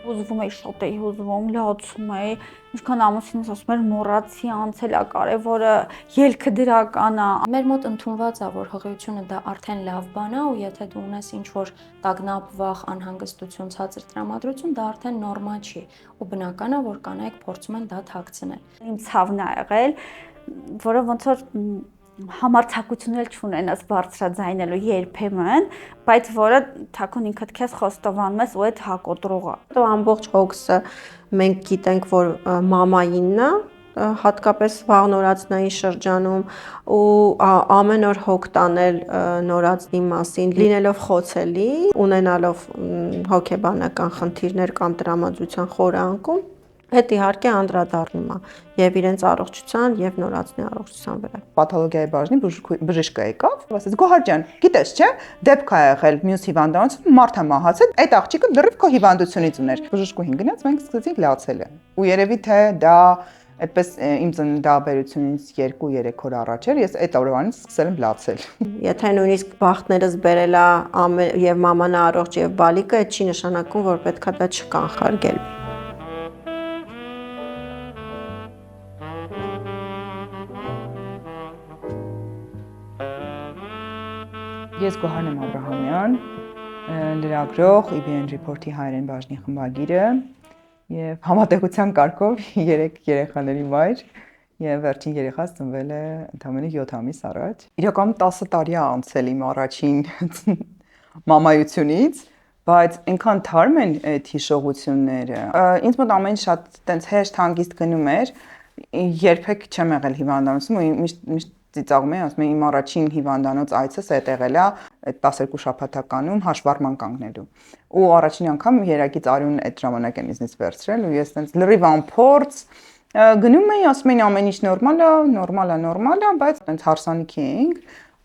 Հուզվում էի, շատ էի հուզվում, լացում էի, ինչքան ամուսինս ասում էր մոռացի, անցել է, կարևորը ելքը դրական է։ Մեր մոտ ընդունված է, որ հղիությունը դա արդեն լավ բան է, ու եթե դու ունես ինչ-որ տագնապ, վախ, անհանգստություն, ցածր տրամադրություն, դա արդեն նորմալ չի, ու բնական է, որ կանայք փորձում են դա թաքցնել։ Իմ ցավն է եղել, որը ոնց որ համարձակություն էլ չունենաս բարձրաձայնելու երբեմն, բայց որը թաքուն ինքդ քեզ խոստովանում ես ու այդ հակոտրող է։ Ամբողջ հոգսը մենք գիտենք, որ մամայինն է, հատկապես վաղ նորածնային շրջանում, ու ամեն օր հոգ տանել նորածնի մասին, լինելով խոցելի, ունենալով հոգեբանական խնդիրներ կամ տրամադրության խորը անկում, հետ իհարկե անդրադառնում է եւ իրենց առողջության եւ նորածնի առողջության վրա։ Պաթոլոգիայի բաժնի բժիշկը եկավ, ասաց Գոհար ջան, գիտես չէ, դեպք է եղել մյուս հիվանդանոցում, մարդ է մահացել, այդ աղջիկը լրիվ քո հիվանդությունից ուներ։ Բժշկուհին գնաց, մենք սկսեցինք լացել։ Ու երևի թե դա այդպես իմ ծննդաբերությունից 2-3 օր առաջ էր, ես այդ օրվանից սկսել եմ լացել։ Եթե նույնիսկ բախտներս բերել է եւ մաման առողջ եւ բալիկը, այդ չի նշանակում, որ պետքա դա չկանխարգել։ Ես Գոհար եմ Աբրահամյան, լրագրող, EBN Report-ի հայերեն բաժնի խմբագիրը եւ համատեղության կարգով 3 երեխաների մայր եւ վերջին երեխաս ծնվել է ընդամենը 7 ամիս առաջ։ Իրականում 10 տարի է անցել իմ առաջին մամայությունից, բայց այնքան թարմ են այդ հիշողությունները։ Ինձ մոտ ամեն ինչ շատ տենց հեշտ հանգիստ գնում էր, երբեք չեմ եղել հիվանդանոցում ու միշտ ծիծաղում եմ, ասում եմ իմ առաջին հիվանդանոց այցս այդ եղել է այդ 12 շաբաթականում հաշվառման կանգնելու։ Ու առաջին անգամ երակից արյուն այդ ժամանակ են ինձնից վերցրել ու ես տենց լրիվ անփորձ գնում էի, ասում էին ամեն ինչ նորմալ է, բայց տենց հարսանիքի էինք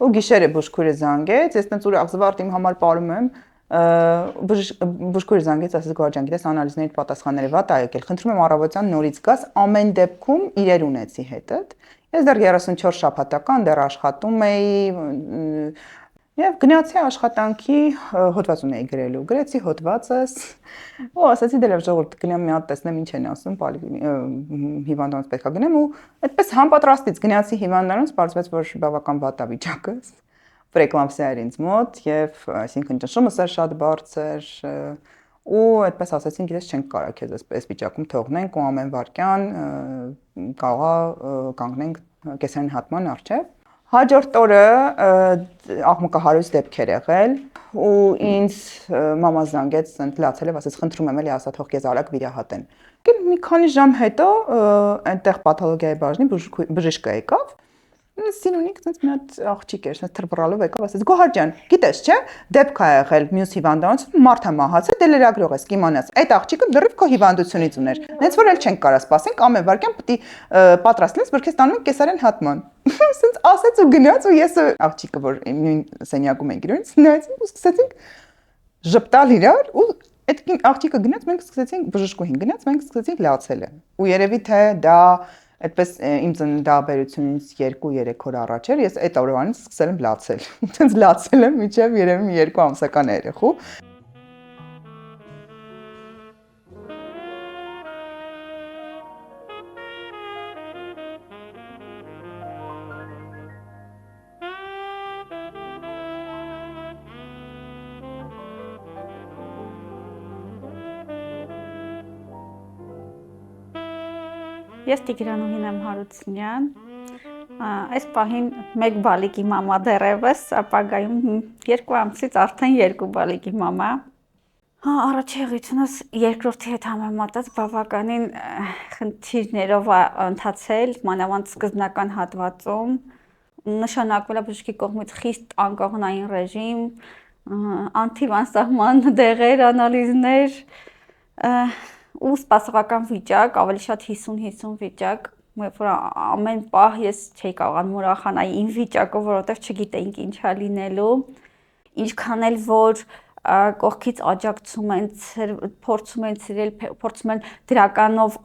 ու գիշերը բուժքույրը զանգեց, ես տենց ուրախ զվարթ իմ համար ապարում եմ բուժքույրը զանգեց, ասաց Գոհար ջան, գիտես անալիզների պատասխանները վատ ա եկել, խնդրում եմ առավոտյան նորից գաս, ամեն դեպքում իրեր ունեցի հետդ։ Ես դեռ 34 շաբաթական դեռ աշխատում էի եւ գնացի աշխատանքի հոդված ունեի գրելու, գրեցի հոդվածս ու ասացի դե լավ ժողովուրդ գնամ մի հատ տեսնեմ ինչ են ասում, հիվանդանոց պետքա գնեմ ու այդպես համապատրաստից գնացի հիվանդանոց, պարզվեց որ բավական վատ է վիճակս, պրեկլամպսիա էր ինձ մոտ եւ այսինքն ճնշումս էր շատ բարձր ու այդպես ասացին, գիտես չենք կարող քեզ այսպես վիճակում թողնենք ու ամեն վարքյան կարող կանգնենք կեսարյան հատման առջև։ Հաջորդ օրը աղմկահարույց դեպքեր եղել ու ինձ մամա զանգեց, լացել եւ ասաց խնդրում եմ էլի ասա թող քեզ արագ վիրահատեն։ Մի քանի ժամ հետո այնտեղ պաթոլոգիայի բաժնի բժիշկը եկավ Սինունիկ ցած մի հատ աղջիկ էր, ցած թրվռալով եկավ, ասաց Գոհար ջան, գիտես չէ, դեպք է եղել մյուս հիվանդանոցում, մարդ է մահացել, դե լրագրող ես, կիմանաս, այդ աղջիկը լրիվ քո հիվանդությունից ուներ։ Նենց որ էլ չենք կարա սպասենք, ամեն վարքյան պետք է պատրաստ լինես, որ քեզ տանում են կեսարյան հատման։ Սենց ասեց ու գնաց ու ես աղջիկը, որ նույն սենյակում ենք իրենց, նայեցինք ու սկսեցինք ժպտալ իրար ու այդ աղջիկը գնաց, մենք սկսեցինք բժշկուհին գնաց, մենք սկսեցինք լացել։ Ու երևի թե դա այդպես իմ ծննդաբերությունից 2-3 օր առաջ էր, ես այդ օրվանից սկսել եմ լացել։ Այդպես լացել եմ մինչև երևի 2 ամսական երեխու։ Ես Տիգրանուհին եմ Հարությունյան, այս պահին 1 բալիկի մամա դեռևս, ապագայում 2 ամսից արդեն 2 բալիկի մամա։ Առաջի եղությունս երկրորդի հետ համեմատած բավականին խնդիրներով է ընթացել, մանավանդ սկզբնական հատվածում, նշանակվել է բժշկի կողմից խիստ անկողնային ռեժիմ, անթիվանսահման դեղեր, անալիզներ, ու սպասողական վիճակ, ավելի շատ 50-50 վիճակ, որ ամեն պահ ես չէի կարողանում ուրախանալ իմ վիճակով, որովհետև չգիտեինք ինչ է լինելու, ինչքան էլ որ կողքից աջակցում են, փորձում են ցրել, փորձում են դրականով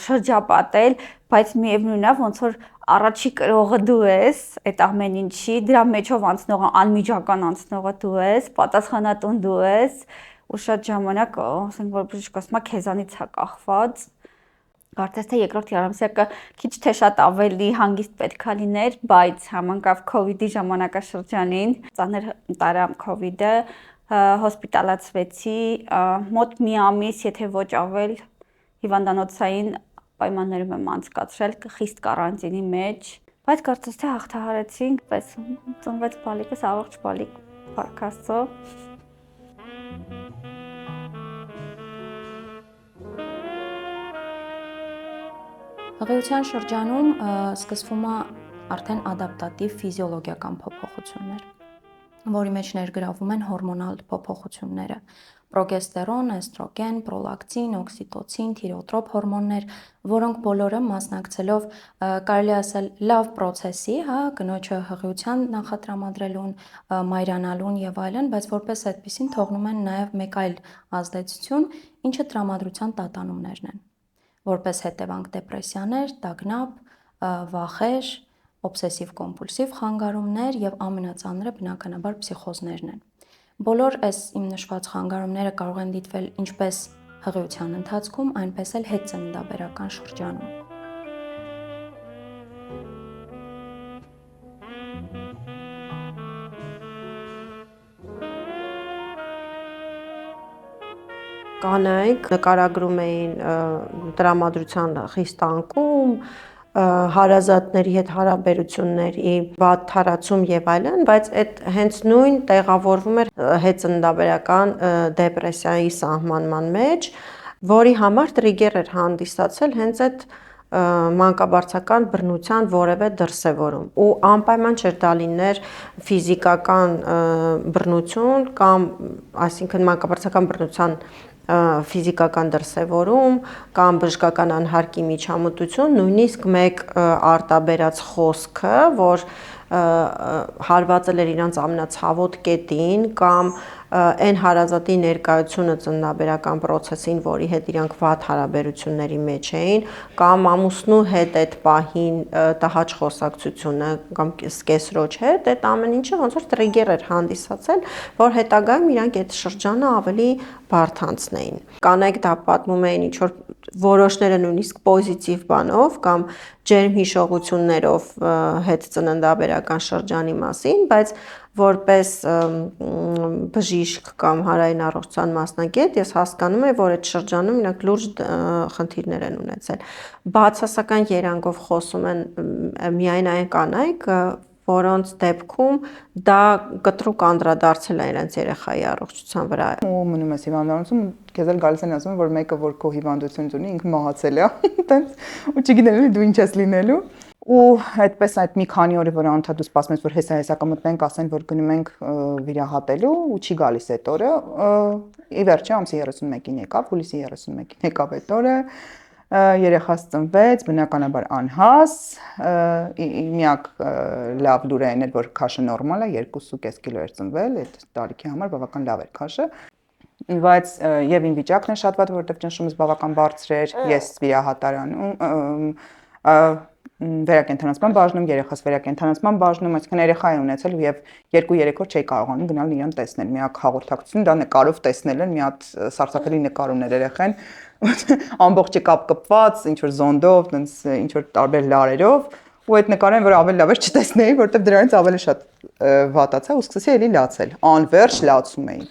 շրջապատել, բայց միևնույնն է, ոնց որ առաջի կրողը դու ես, այդ ամեն ինչի, դրա մեջով անցնողը, անմիջական անցնողը դու ես, պատասխանատուն դու ես, ու շատ ժամանակ, ասենք որ բժիշկը ասում է քեզանից է կախված։ Կարծես թե երկրորդ երամսյակը քիչ թե շատ ավելի հանգիստ պետքա լիներ, բայց համընկավ COVID-ի ժամանակաշրջանին, ծանր տարամ COVID-ը, հոսպիտալացվեցի, մոտ մի ամիս, եթե ոչ ավել, հիվանդանոցային պայմաններում եմ անցկացրել, խիստ կարանտինի մեջ, բայց կարծես թե հաղթահարեցինք, պես ծնվեց բալիկս, առողջ բալիկ, փառք Աստծո։ Հղիության շրջանում սկսվում է արդեն ադապտատիվ ֆիզիոլոգիական փոփոխություններ, որի մեջ ներգրավում են հորմոնալ փոփոխությունները՝ պրոգեստերոն, էստրոգեն, պրոլակտին, օքսիտոցին, թիրոտրոպ հորմոններ, որոնք բոլորը մասնակցելով կարելի ասել լավ պրոցեսի, կնոջը հղիության նախատրամադրելուն, մայրանալուն եւ այլն, բայց որպես այդպեսին թողնում են նաեւ մեկ այլ ազդեցություն, ինչը տրամադրության տատանումներն են, որպես հետևանք դեպրեսիաներ, տագնապ, վախեր, օբսեսիվ կոմպուլսիվ խանգարումներ եւ ամենածանրը բնականաբար փսիխոզներն են։ Բոլոր այս իմ նշված խանգարումները կարող են դիտվել ինչպես հղիության ընթացքում, այնպես էլ հետծննդաբերական շրջանում։ Կանայք նկարագրում էին տրամադրության խիստ անկում, հարազատների հետ հարաբերությունների վատ թարացում եւ այլն, բայց այդ հենց նույն տեղավորվում էր հետծննդաբերական դեպրեսիայի սահմանման մեջ, որի համար տրիգեր էր հանդիսացել հենց այդ մանկաբարձական բռնության որևէ դրսևորում ու անպայման չէր դա լիներ ֆիզիկական բռնություն կամ այսինքն մանկաբարձական բռնության ֆիզիկական դրսևորում կամ բժշկական անհարկի միջամտություն, նույնիսկ մեկ արտաբերած խոսքը, որ հարվածել էր իրանց ամենացավոտ կետին կամ այն հարազատի ներկայությունը ծննդաբերական process-ին, որի հետ իրանք վատ հարաբերությունների մեջ էին, կամ ամուսնու հետ այդ պահին տհաճ խոսակցությունը կամ սկեսրոջ հետ, այդ ամեն ինչը ոնց որ տրիգեր էր հանդիսացել, որ հետագայում իրանք այդ շրջանը ավելի բարդ անցնեին։ Կանայք դա պատմում էին ինչ որ որոշները նույնիսկ պոզիտիվ բանով կամ ջերմ հիշողություններով հետ ծննդաբերական շրջանի մասին, բայց որպես բժիշկ կամ հարային առողջության մասնագետ ես հասկանում եմ, որ այդ շրջանում իրանք լուրջ խնդիրներ են ունեցել։ Բացասական երանգով խոսում են միայն այն կանայք, որոնց դեպքում դա կտրուկ անդրադարձել է իրենց երեխայի առողջության վրա։ Ու մնում ես հիվանդանոցում, քեզ էլ գալիս են ասում, որ մեկը որ քո հիվանդությունից ունի, ինքը մահացել է, այտենց ու չգիտեն դու ինչ ես լինելու։ Ու այդպես այդ մի քանի օրը որ անդադու սպասում ես որ հեսա կմտնենք, ասեն որ գնում ենք վիրահատելու ու չի գալիս այդ օրը։ Ի վերջո ամսի 31-ին եկավ, հուլիսի 31-ին եկավ այդ օրը։ Երեխաս ծնվեց, բնականաբար անհաս, միակ լավ լուրը այն էր, որ քաշը նորմալ է, 2.5 կիլո էր ծնվել, այդ տարիքի համար բավական լավ էր քաշը, բայց եւ իմ վիճակն է շատ վատ, որովհետեւ ճնշումս բավական բարձր էր, ես վիրահատարանում վերակենդանացման բաժնում, երեխաս վերակենդանացման բաժնում, այսինքն երեխա է ունեցել եւ 2-3 օր չէի կարողանում գնալ իրան տեսնել։ Միակ հաղորդակցություն դա նկարով տեսնել են, մի հատ սարսափելի նկար ուներ երեխան, ամբողջը կապված, ինչ որ զոնդով, տենց ինչ որ տարբեր լարերով, ու այդ նկարեն որ ավելի լավ էր չտեսնեի, որովհետեւ դրանից ավելի շատ վատացա ու սկսեցի էլի լացել։ Անverջ լացում էի։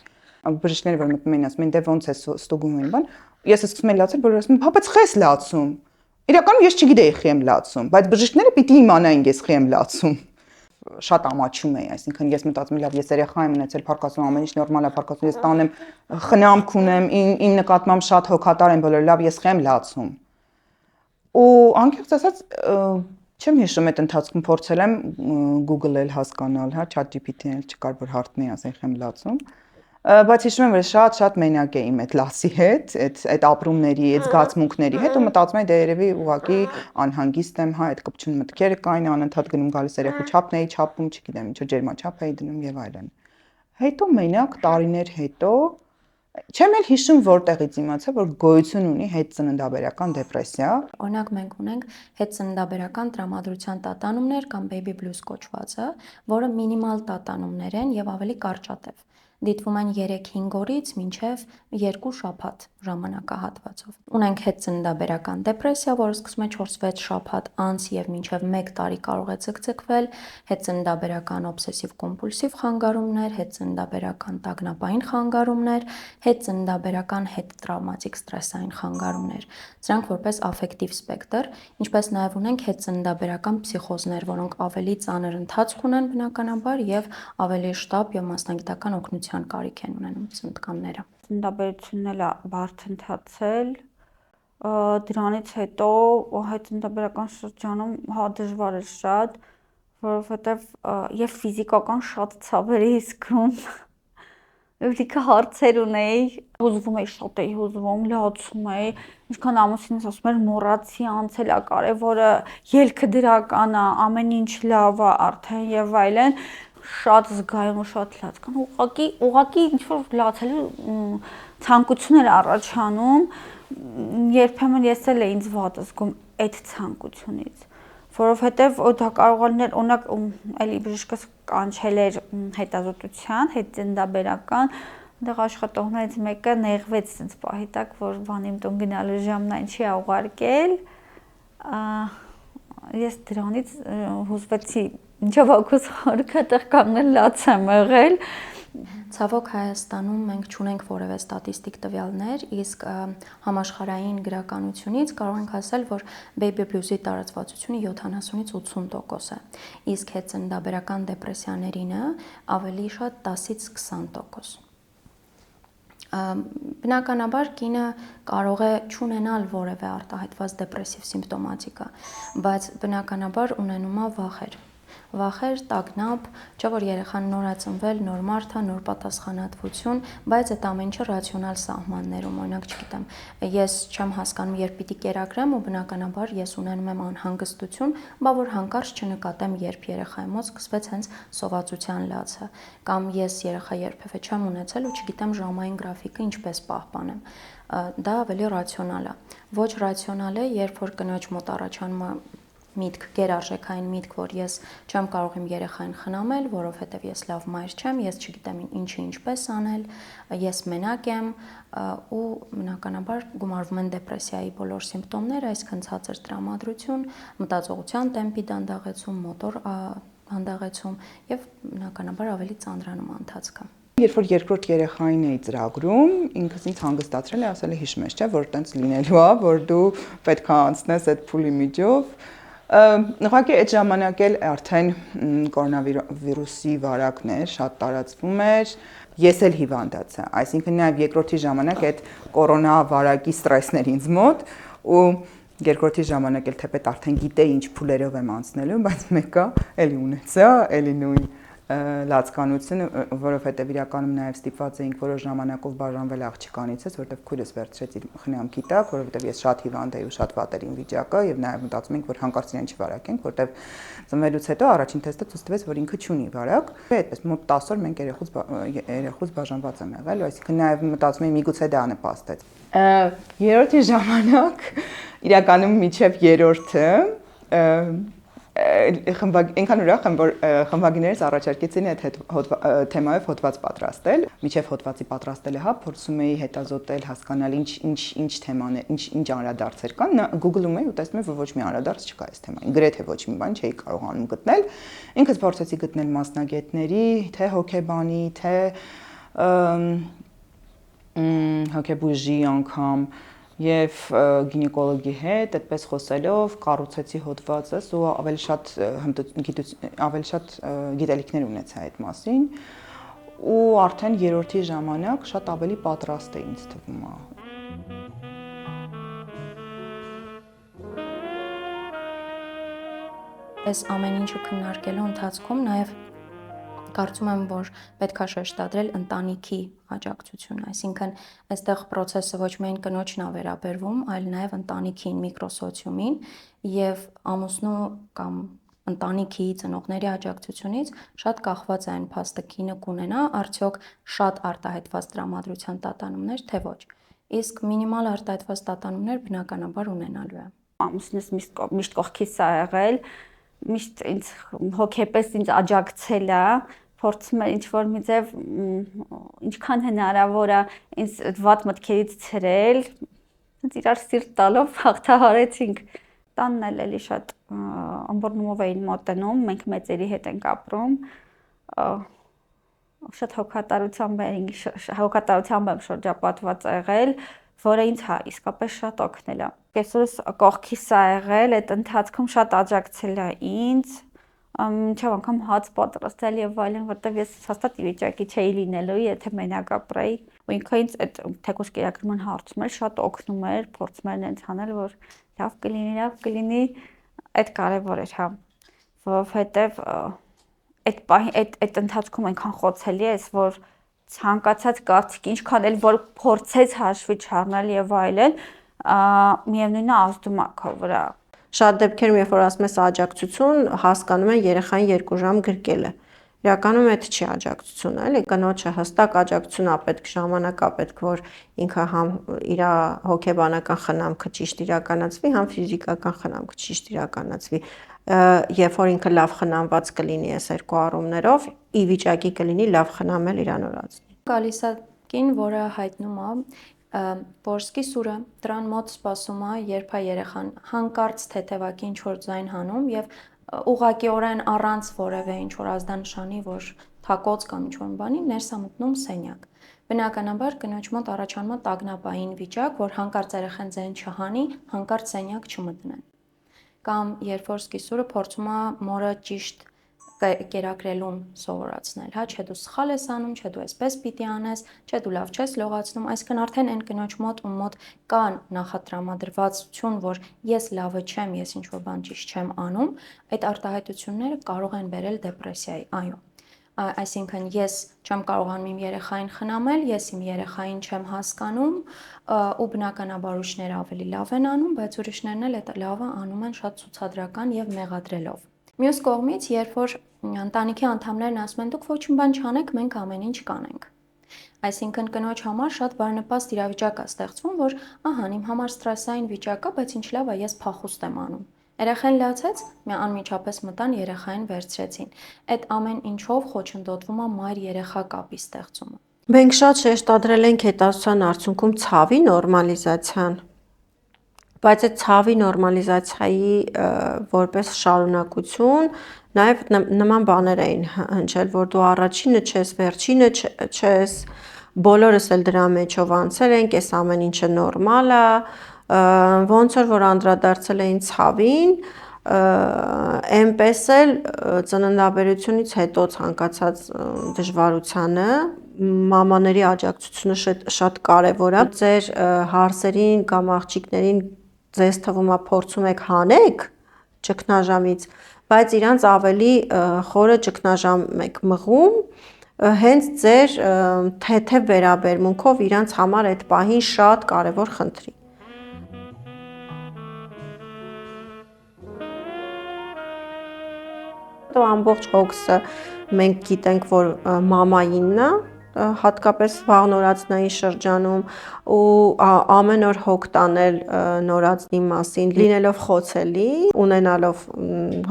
Բժիշկները որ մտնում էին ասում են դե ոնց է ստուգում են բան, ես սկսում էի լացել, որ ասում են, հա բայց խես լացում։ Իրականում ես չգիտեի խի եմ լացում, բայց բժիշկները պիտի իմանային ես խի եմ լացում։ Շատ ամաչում էի, այսինքն ես մտածում եմ, լավ, ես երեխա եմ ունեցել, փառքասում ամեն ինչ նորմալ է, փառքասում ես տանեմ, խնամք ունեմ, իմ նկատմամբ շատ հոգատար են բոլորը, լավ, ես խի եմ լացում։ Ու անկեղծ ասած, չեմ հիշում այդ ընթացքում փորձել եմ Google-ել հասկանալ, հա, ChatGPT-ն էլ չկար, որ հարցնեի, ասեի խի եմ լացում։ Բայց հիշում եմ, որ շատ մենակ էի այդ լացի հետ, այդ ապրումների, այդ զգացմունքների հետ ու մտածում եմ դե երևի ուղղակի անհանգիստ եմ, հա, այդ կպչուն մտքերը կային, անընդհատ գնում գալիս երեխու չափն էի չափում, չգիտեմ, ինչ որ ջերմաչափ էի դնում եւ այլն։ Հետո մենակ տարիներ հետո չեմ էլ հիշում որտեղից իմացա, որ գոյություն ունի հետծննդաբերական դեպրեսիա։ Օրինակ մենք ունենք հետծննդաբերական տրամադրության տատանումներ կամ baby blues կոչվածը, որը մինիմալ տատանումներ են եւ ավելի կարճատև։ դիտվում են 3-5 օրից մինչև 2 շաբաթ ժամանակահատվածով։ Ունենք հետծննդաբերական դեպրեսիա, որը սկսում է 4-6 շաբաթ անց եւ մինչև 1 տարի կարող է ցկցկվել, հետծննդաբերական օբսեսիվ-կոմպուլսիվ խանգարումներ, հետծննդաբերական տագնապային խանգարումներ, հետծննդաբերական հետտրավմատիկ ստրեսային խանգարումներ։ Սրանք որպես աֆեկտիվ սպեկտր, ինչպես նաև ունենք հետծննդաբերական փսիխոզներ, որոնք ավելի ծանր ընթացք ունեն բնականաբար եւ ավելի շտապ եւ մասնագիտական օգնության կարիք են ունենում ծննդկանները։ Ծննդաբերությունն էլ է բարդ ընթացել, դրանից հետո հետծննդաբերական շրջանում դժվար է շատ, որովհետեւ եւ ֆիզիկական շատ ցավեր էի զգում, լիքը հարցեր ունեի, հուզվում էի, շատ էի հուզվում, լացում էի, ինչքան ամուսինս ասում էր մոռացի անցել է կարևորը, ելքը դրական է, ամեն ինչ լավ է արդեն եւ այլն, շատ զգայուն, շատ լացական, ուղղակի ինչ որ լացելու ցանկություն էր առաջանում, երբեմն ես էլ էի ինձ վատ զգում այդ ցանկությունից, որովհետեւ դա կարող է լինել, օրինակ, էլի բժիշկս կանչել էր հետազոտության, հետծննդաբերական, այնտեղ աշխատողներից մեկը նեղվեց ինձ պահի տակ, որ բանիմ տուն գնալու ժամն այն չի ուղարկել, ես դրանից հուզվեցի, ինչով ակուս խորքը տեղ կանգնել լաց եմ եղել։ Ցավոք Հայաստանում մենք չունենք որևէ ստատիստիկ տվյալներ, իսկ համաշխարհային գրականությունից կարող ենք ասել, որ baby blues-ի տարածվածությունը 70-ից 80% է, իսկ հետծննդաբերական դեպրեսիաներինը ավելի շատ 10-ից 20%։ Բնականաբար կինը կարող է չունենալ որևէ արտահայտված դեպրեսիվ սիմպտոմատիկա, բայց բնականաբար ունենում է վախեր, տագնապ, չէ՞ որ երեխան նոր է ծնվել, նոր մարդ է, նոր պատասխանատվություն, բայց այդ ամեն ինչը ռացիոնալ սահմաններում, օրինակ, չգիտեմ, ես չեմ հասկանում, երբ պիտի կերակրեմ ու բնականաբար ես ունենում եմ անհանգստություն, բա որ հանկարծ չնկատեմ, երբ երեխայի մոտ սկսվեց հենց սովածության լացը, կամ ես երեխա երբևէ չեմ ունեցել ու չգիտեմ ժամային գրաֆիկը ինչպես պահպանեմ։ Դա ավելի ռացիոնալ է։ Ոչ ռացիոնալ է, երբ որ կնոջ մոտ առաջանում է միտք, գերարժեքային միտք, որ ես չեմ կարող իմ երեխային խնամել, որովհետև ես լավ մայր չեմ, ես չգիտեմ ինչը ինչպես անել, ես մենակ եմ ու բնականաբար գումարվում են դեպրեսիայի բոլոր սիմպտոմները, այսինքն ցածր տրամադրություն, մտածողության տեմպի դանդաղեցում, մոտոր հանդաղեցում եւ բնականաբար ավելի ծանրանում ընթացքը։ Երբ որ երկրորդ երեխային էի ծրագրում, ինքս ինձ հանգստացրել է, ասել է հիշում ես, չէ, որ տենց լինելու է, որ դու պետք է անցնես այդ փուլի միջով։ Ուղղակի այդ ժամանակ էլ արդեն կորոնավիրուսի վարակն էր, շատ տարածվում էր, ես էլ հիվանդացա, այսինքն նաև երկրորդի ժամանակ այդ կորոնա վարակի ստրեսն էր ինձ մոտ ու երկրորդի ժամանակ էլ թեպետ արդեն գիտեի ինչ փուլերով եմ անցնելու, բայց մեկը էլի ունեցա, էլի նույն լացկանությունը, որովհետև իրականում նաև ստիպված էինք որոշ ժամանակով բաժանվել աղջկանիցս, որովհետև քույրս վերցրեց իր խնամքի տակ, որովհետև ես շատ հիվանդ էի ու շատ վատ էր իմ վիճակը եւ նաև մտածում ենք, որ հանկարծ իրեն չվարակենք, որովհետև ծնվելուց հետո առաջին թեստը ցույց տվեց, որ ինքը չունի վարակ։ Այդպես մոտ 10 օր մենք երեխուց բաժանված եմ եղել, այսինքն նաև մտածում էի միգուցե դա նպաստեց։ Երրորդի ժամանակ իրականում միջև երրորդը այնքան ուրախ եմ, որ խմբագիրներից առաջարկեցին այդ թեմայով հոդված պատրաստել։ Միջև հոդվածի պատրաստելը, փորձում էի հետազոտել, հասկանալ ինչ թեմաներ, ինչ անդրադարձեր կան։ Google-ում էի ու տեսնում եմ, որ ոչ մի անդրադարձ չկա այս թեմային։ Գրեթե ոչ մի բան չէի կարողանում գտնել։ Ինքս փորձեցի գտնել մասնագետների, թե հոգեբանի, թե հոգեբույժի անգամ եւ գինեկոլոգի հետ այդպես խոսելով կառուցեցի հոդվածս ու ավելի շատ գիտելիքներ ունեցա այդ մասին ու արդեն երրորդի ժամանակ շատ ավելի պատրաստ էի ինձ թվում է։ Այս ամեն ինչը քննարկելու ընթացքում նաեւ կարծում եմ, որ պետք է շեշտադրել ընտանիքի աջակցությունը, այսինքն այստեղ process-ը ոչ միայն կնոջն է վերաբերվում, այլ նաև ընտանիքին, միկրոսոցիումին եւ ամուսնու կամ ընտանիքի ծնողների աջակցությունից շատ կախված է այն փաստը կինը կունենա արդյոք շատ արտահայտված տրամադրության տատանումներ, թե ոչ։ Իսկ մինիմալ արտահայտված տատանումներ բնականաբար ունենալու է։ Ամուսինս միշտ կողքիս է եղել, միշտ ինձ հոգեպես ինձ աջակցել է, փորձում եմ ինչ-որ մի ձև ինչքան հնարավոր է ինձ այդ վատ մտքերից ցրել, իրար սիրտ տալով հաղթահարեցինք։ Տանն էլի շատ ամբորնումով էին մոտենում, մենք մեծերի հետ ենք ապրում, շատ հոգատարությամբ եմ շրջապատված եղել, որը ինձ իսկապես շատ օգնել է։ Կեսուրս կողքիս է եղել, այդ ընթացքում շատ աջակցել է ինձ, մինչև անգամ հաց պատրաստել եւ այլն, որտեվ ես հաստատ ի վիճակի չէի լինելու, եթե մենակ ապրեի։ Ու ինքը ինձ այդ թեկուզ կերակրման հարցում էլ շատ օգնում էր, փորձում էր ինձ հանել, որ լավ կլինի, այդ կարևոր էր, հա, որովհետեւ այդ ընթացքում այնքան խոցելի է, որ ցանկացած կարծիք, ինչքան էլ որ փորձեց հաշվի չառնել եւ այլն, միևնույնն է ազդում է քո վրա։ Շատ դեպքերում, երբ որ ասում ես աջակցություն, հասկանում են երեխային 2 ժամ գրկելը։ Իրականում այդ չի աջակցությունը, էլի, կնոջը հստակ աջակցություն է պետք, ժամանակ է պետք, որ ինքը համ իր հոգեբանական խնամքը ճիշտ իրականացվի, համ ֆիզիկական խնամքը ճիշտ իրականացվի։ Երբ որ ինքը լավ խնամված կլինի այս երկու առումներով, ի վիճակի կլինի լավ խնամել իր նորածին։ Գալիս է կին, որը հայտնում է, որ սկիսուրը դրան մոտ սպասում է, երբ է երեխան հանկարծ թեթևակի ինչ-որ ձայն հանում եւ ուղղակիորեն առանց որևէ ինչ-որ ազդանշանի, որ թակոց կամ ինչ-որ բանի ներս է մտնում սենյակ։ Բնականաբար կնոջ մոտ առաջանում է տագնապային վիճակ, որ հանկարծ երեխան ձայն չհանի, հանկարծ սենյակ չմտնեն։ Կամ երբ որ սկիսուրը փորձում է մորը ճիշտ կերակրելուն սովորացնել, հա, չէ դու սխալ ես անում, չէ դու այսպես պիտի անես, չէ դու լավ չես լողացնում, այսինքն արդեն այն կնոջ մոտ ու մոտ կան նախատրամադրվածություն, որ ես լավը չեմ, ես ինչ-որ բան ճիշտ չեմ անում, այդ արտահայտությունները կարող են բերել դեպրեսիայի, այո։ Այսինքն ես չեմ կարողանում իմ երեխային խնամել, ես իմ երեխային չեմ հասկանում, ու բնականաբար ուրիշները ավելի լավ են անում, բայց ուրիշներն էլ այդ լավը անում են շատ ցուցադրական եւ մեղադրելով։ Մյուս կողմից, երբ որ ընտանիքի անդամներն ասում են դուք ոչինչ բան չանեք, մենք ամեն ինչ կանենք։ Այսինքն կնոջ համար շատ բարենպաստ իրավիճակ է ստեղծվում, որ ահա իմ համար ստրեսային վիճակ է, բայց ինչ լավ է, ես փախուստ եմ անում։ Երեխան լացեց, անմիջապես մտան երեխային վերցրեցին։ Այդ ամեն ինչով խոչընդոտվում է մայր-երեխա կապի ստեղծումը։ Մենք շատ շեշտադրել ենք հետազոտության արդյունքում ցավի նորմալիզացիան, բայց այդ ցավի նորմալիզացիայի որպես շարունակություն նաև նման բաներ էին հնչել, որ դու առաջինը չես, վերջինը չես, բոլորս էլ դրա մեջով անցել ենք, այս ամեն ինչը նորմալ է, ոնց որ անդրադարձել էին ցավին, այնպես էլ ծննդաբերությունից հետո ցանկացած դժվարությանը մամաների աջակցությունը շատ կարևոր է։ Ձեր հարսերին կամ աղջիկներին ձեզ թվում է փորձում եք հանեք ճգնաժամից, բայց իրանց ավելի խորը ճգնաժամ եք մղում, հենց ձեր թեթև վերաբերմունքով իրանց համար այդ պահին շատ կարևոր խնդրի։ Ամբողջ հոգսը մենք գիտենք, որ մամայինն է, հատկապես վաղ նորածնային շրջանում, ու ամեն օր հոգ տանել նորածնի մասին, լինելով խոցելի, ունենալով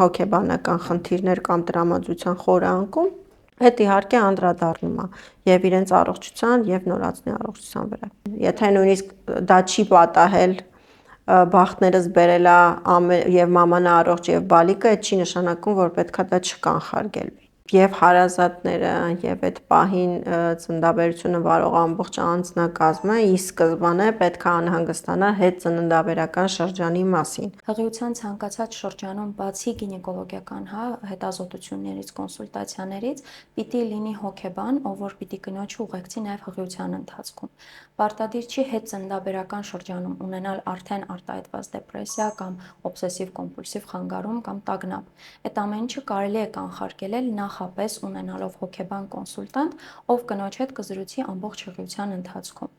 հոգեբանական խնդիրներ կամ տրամադրության խորը անկում, այդ իհարկե անդրադառնում է եւ իրենց առողջության եւ նորածնի առողջության վրա։ Եթե նույնիսկ դա չի պատահել, բախտներս բերել է եւ մաման առողջ եւ բալիկը, այդ չի նշանակում, որ պետքա դա չկանխարգելվի։ Եվ հարազատները եւ այդ պահին ծննդաբերությունը վարող ամբողջ անձնակազմը ի սկզբանե պետք է անհանգստանա հետծննդաբերական շրջանի մասին։ Հղիության ցանկացած շրջանում բացի գինեկոլոգիական, հա, հետազոտություններից, կոնսուլտացիաներից, պիտի լինի հոգեբան, ով որ պիտի կնոջը ուղեկցի նաեւ հղիության ընթացքում։ Պարտադիր չի հետծննդաբերական շրջանում ունենալ արդեն արտահայտված դեպրեսիա կամ օբսեսիվ կոմպուլսիվ խանգարում կամ տագնապ։ Այդ ամեն ինչը կարելի է կանխարգելել նախապես ունենալով հոգեբան կոնսուլտանտ, ով կնոջ հետ կզրուցի ամբողջ հղիության ընթացքում։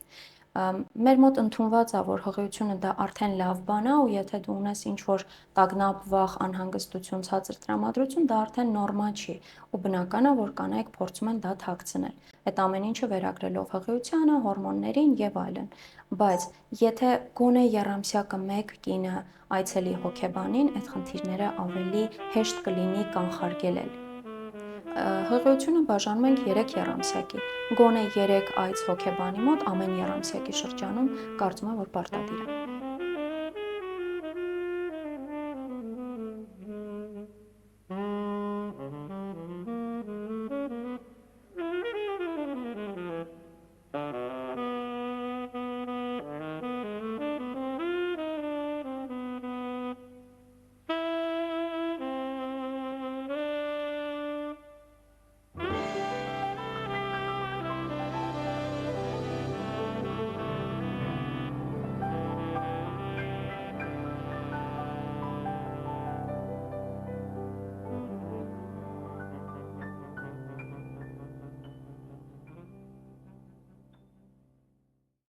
Մեր մոտ ընդունված է, որ հղիությունը դա արդեն լավ բան է, ու եթե դու ունես ինչ-որ տագնապ, վախ, անհանգստություն, ցածր տրամադրություն, դա արդեն նորմալ չի, ու բնական է, որ կանայք փորձում են դա թաքցնել։ Այդ ամեն ինչը վերագրելով հղիությանը, հորմոններին եւ այլն։ Բայց եթե գոնե եռամսյակը մեկ կինը այցելի հոգեբանին, այդ խնդիրները ավելի հեշտ կլինի կանխարգելել։ Հղիությունը բաժանում ենք 3 եռամսյակի։ Գոնե 3 այց հոգեբանի մոտ ամեն եռամսյակի շրջանում կարծում եմ, որ պարտադիր է։